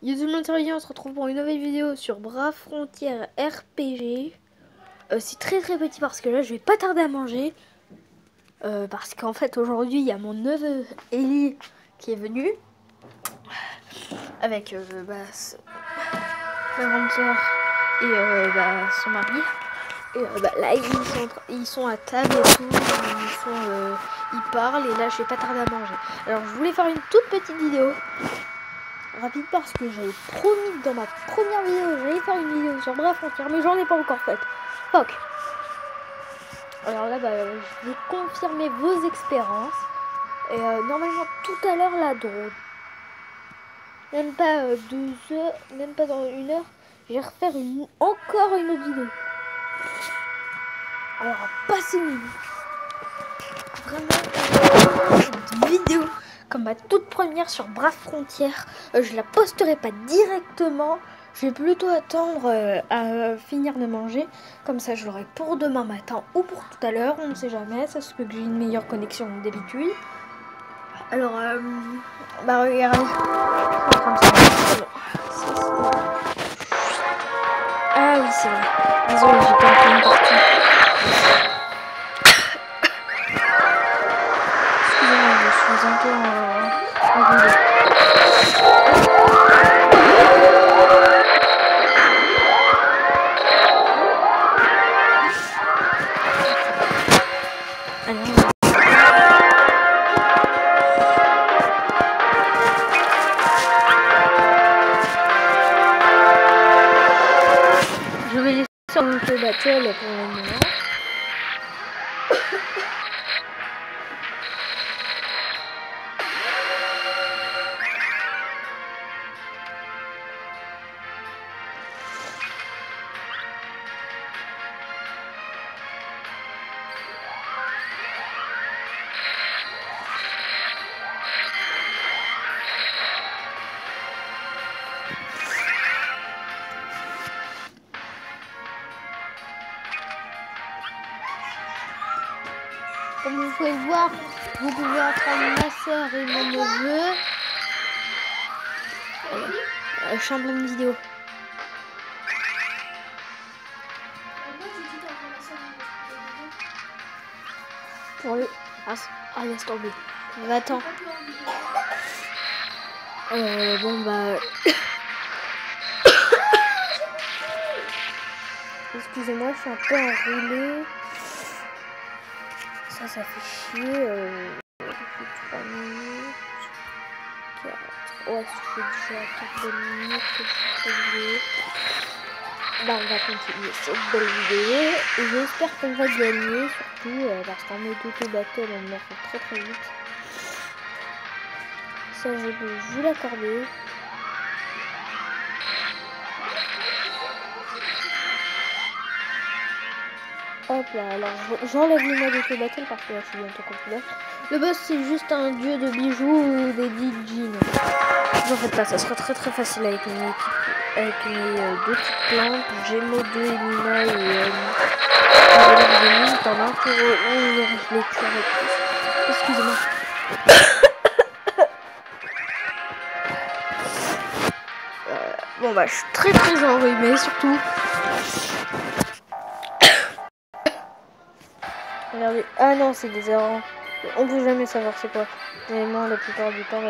Yo tout le monde, c'est on se retrouve pour une nouvelle vidéo sur Bras Frontières RPG. C'est très petit parce que là je vais pas tarder à manger. Parce qu'en fait aujourd'hui il y a mon neveu Ellie qui est venu. Avec ma grande soeur et son mari. Et là ils sont à table et tout. Ils parlent et là je vais pas tarder à manger. Alors je voulais faire une toute petite vidéo. Rapide parce que j'avais promis dans ma première vidéo j'allais faire une vidéo sur Bras Frontières mais j'en ai pas encore faite. Fuck. Alors là je vais confirmer vos expériences et normalement tout à l'heure la drone. Même pas 2 heures, même pas dans 1 heure, je vais refaire encore une autre vidéo. Alors passez-nous vraiment une vidéo comme ma toute première sur Bras Frontières. Je la posterai pas directement. Je vais plutôt attendre à finir de manger. Comme ça, je l'aurai pour demain matin ou pour tout à l'heure. On ne sait jamais. Ça se peut que j'ai une meilleure connexion que d'habitude. Alors, regardez. Comme ça. Ah oui, c'est vrai. Désolé, j'ai pas entendu partout. Excusez-moi, je suis un peu en vidéo. Je vais laisser sur le battle pour le moment. Comme vous pouvez voir, vous pouvez entendre ma soeur et mon neveu. Je suis en pleine vidéo. Pour le... Ah, laisse tomber. Va-t'en. Excusez-moi, je suis un peu enroulée. Ça fait chier. Ça fait 3 minutes. 4. Ouais, ça fait déjà 4 minutes que je suis enroulée. On va continuer cette belle vidéo. Et j'espère qu'on va gagner, surtout parce qu'en mode auto-battle, on meurt très vite. Ça, je peux vous l'accorder. Hop là, alors j'enlève le mode auto-battle parce que là je suis bientôt complet. Le boss c'est juste un dieu de bijoux ou des jeans. J'en fais pas, ça sera très facile avec mes deux petites plantes, Gémeaux 2 et Luna et t'en as un pour je les tue avec plus. Excusez-moi. Je suis très enrhumée surtout. Regardez. Ah non, c'est des erreurs. On peut jamais savoir c'est quoi. Mais moi, la plupart du temps...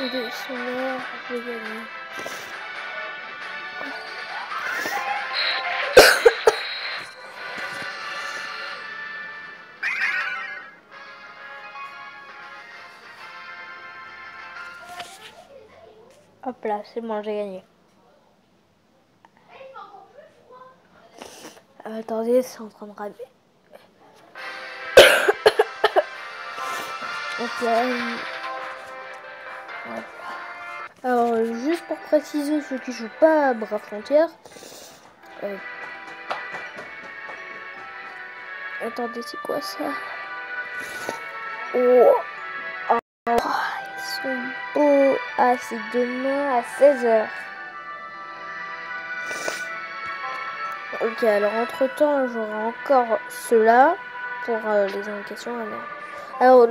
Ils sont morts, je vais gagner. Hop là, c'est bon, j'ai gagné. Attendez, c'est en train de ramer. Hop là. Alors, juste pour préciser ceux qui jouent pas à Bras Frontières. Attendez, c'est quoi ça? Oh, ils sont beaux. Ah, c'est demain à 16 h. Ok, alors entre-temps, j'aurai encore ceux-là pour les indications. Alors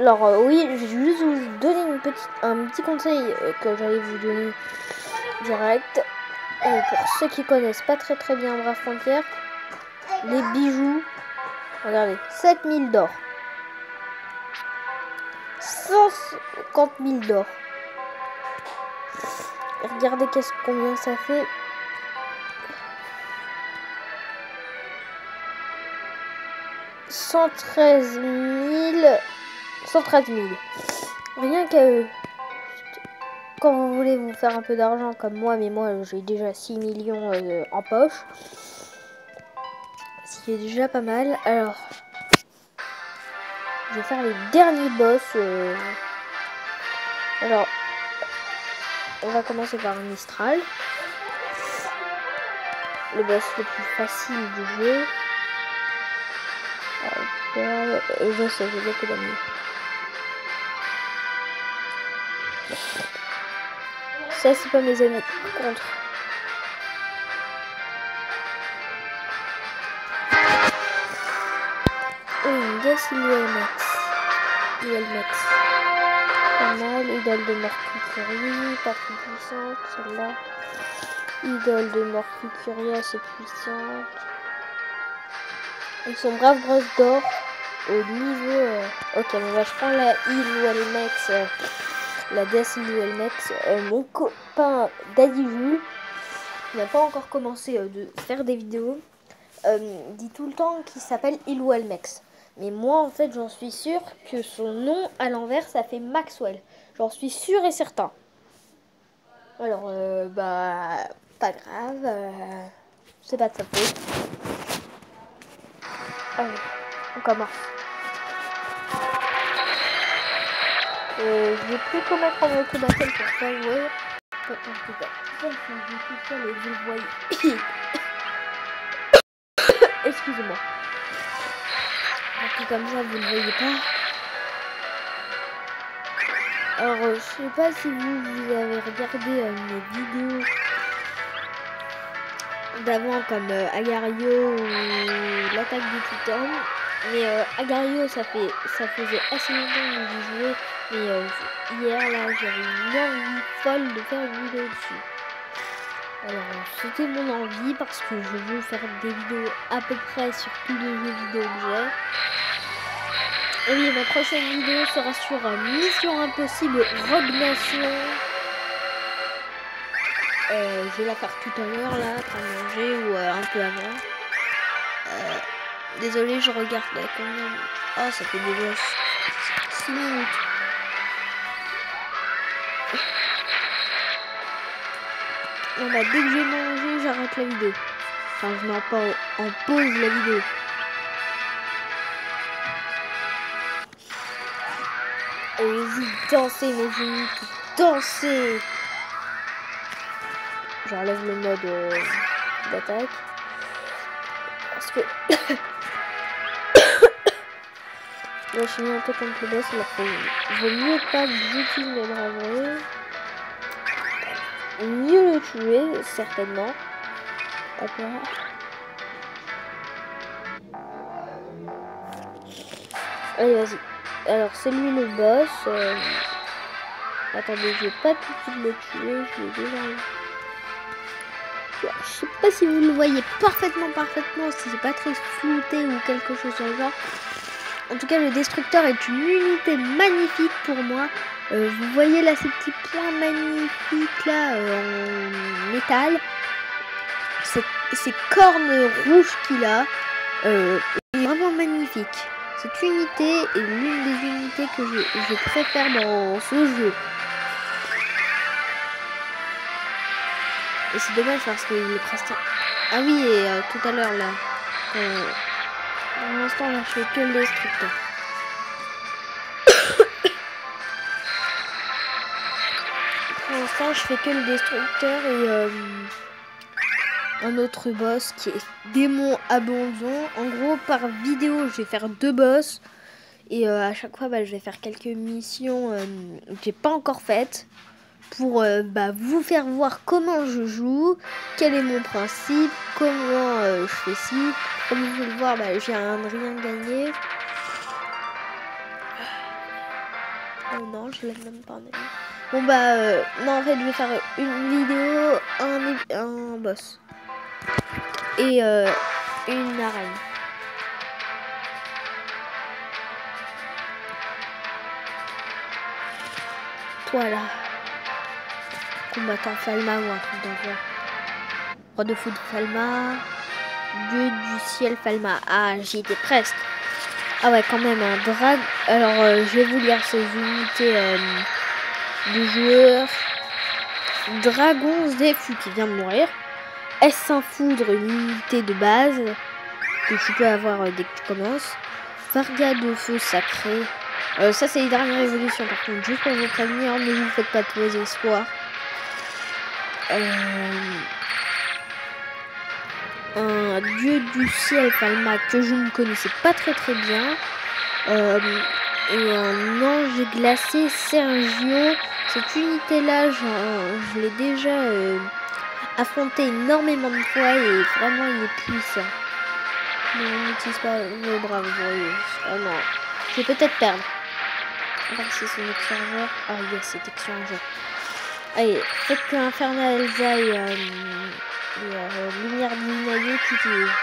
oui, je vais juste vous donner un petit conseil que j'allais vous donner direct. Pour ceux qui connaissent pas très bien Brave Frontières, les bijoux, regardez, 7000 d'or. 150 000 d'or. Regardez combien ça fait. $113 000. Rien qu'à eux. Quand vous voulez vous faire un peu d'argent comme moi, mais moi j'ai déjà 6 millions en poche. Ce qui est déjà pas mal. Alors, je vais faire les derniers boss. Alors, on va commencer par Mistral. Le boss le plus facile du jeu. Je sais, j'ai beaucoup d'amis. Ça, c'est pas mes amis. Contre. Une Death Illuel Max. Pas mal. Idole de Mercury. Pas très puissante, celle-là. Idole de Mercury, assez puissante. Ils sont braves grosses d'or. Au niveau... Ok, bon, bah, je prends la Illuel Max. La Death Illuel Max. Mon copain Daddy Jules, qui n'a pas encore commencé de faire des vidéos, dit tout le temps qu'il s'appelle Illuel Max. Mais moi, en fait, j'en suis sûre que son nom à l'envers, ça fait Maxwell. J'en suis sûre et certain. Alors, bah, pas grave. C'est pas de sa faute. Allez, on commence. Je vais plutôt mettre en automatique pour ça, ouais. En tout cas, ça, je suis tout seul et vous le voyez. Excusez-moi. Donc, comme ça, vous ne le voyez pas. Alors, je sais pas si vous avez regardé mes vidéos d'avant comme Agario ou l'attaque des titans. Mais Agario, ça faisait assez longtemps que j'y jouais. Mais hier, là, j'avais une envie folle de faire une vidéo dessus. Alors, c'était mon envie parce que je veux faire des vidéos à peu près sur tous les jeux vidéo que j'ai. Et oui, ma prochaine vidéo sera sur Mission Impossible Rogue Nation. Je vais la faire tout à l'heure, là, après manger ou un peu avant. Désolé, je regarde là combien. Oh, ça fait déjà 6 minutes. Bon, bah, dès que j'ai mangé, j'arrête la vidéo. Enfin, je mets pas en pause la vidéo. Allez-y, dansez, mes amis, dansez. J'enlève le mode d'attaque. Parce que là, je suis mis un peu contre le boss, il vaut mieux pas que j'utilise mes braveries. Mieux le tuer, certainement. Après. Allez, vas-y. Alors, c'est lui le boss. Attendez, je vais pas tout de suite le tuer. Je l'ai déjà eu. Je sais pas si vous le voyez parfaitement, si c'est pas très flouté ou quelque chose dans le genre. En tout cas, le destructeur est une unité magnifique pour moi. Vous voyez là ces petits points magnifiques là en métal. Ces cornes rouges qu'il a, est vraiment magnifique. Cette unité est l'une des unités que je préfère dans ce jeu. Et c'est dommage parce qu'il est presque... Ah oui, et tout à l'heure là, pour l'instant là, je fais que le destructeur. Pour l'instant, je fais que le destructeur et un autre boss qui est démon abandon. En gros, par vidéo, je vais faire 2 boss. Et à chaque fois, bah, je vais faire quelques missions que j'ai pas encore faites. pour vous faire voir comment je joue, quel est mon principe, comment je fais ci. Comme vous pouvez le voir, j'ai un rien gagné. Oh non, je l'aime même pas en ami. Bon non, en fait je vais faire une vidéo, un boss et une arène. Toi là, combattant Falma ou un truc dans le genre. Roi de foudre Falma, dieu du ciel Falma. Ah, j'y étais presque. Ah ouais, quand même, un drague. Alors, je vais vous lire ces unités de joueurs. Dragon Zefu qui vient de mourir. S1 Foudre, une unité de base que tu peux avoir dès que tu commences. Varga de feu sacré. Ça, c'est les dernières évolutions. Par contre, juste pour vous prévenir, ne vous faites pas de vos espoirs. Un dieu du ciel Falma que je ne connaissais pas très bien. Et un ange glacé Sergio. Cette unité là je l'ai déjà affronté énormément de fois et vraiment il est puissant. Mais on n'utilise pas vos bras, oh non, je vais peut-être perdre. On va voir si c'est une exchangeur. Ah yes, c'est exchangeur. Allez, faites que Infernal Zai Lumière Divinaillée qui utilise.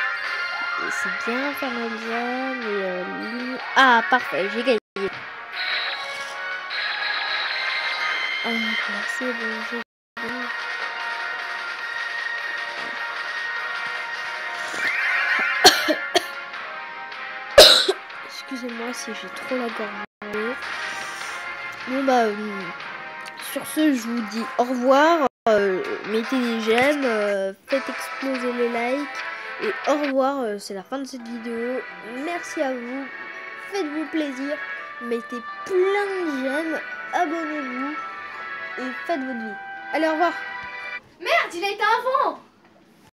C'est bien Infernal Zai, mais ah parfait, j'ai gagné. Ah, merci, bonjour. Excusez-moi si j'ai trop la gorge. Bon sur ce, je vous dis au revoir. Mettez des j'aime, faites exploser les likes. Et au revoir, c'est la fin de cette vidéo. Merci à vous. Faites-vous plaisir. Mettez plein de j'aime. Abonnez-vous. Et faites votre vie. Allez, au revoir. Merde, il a été avant.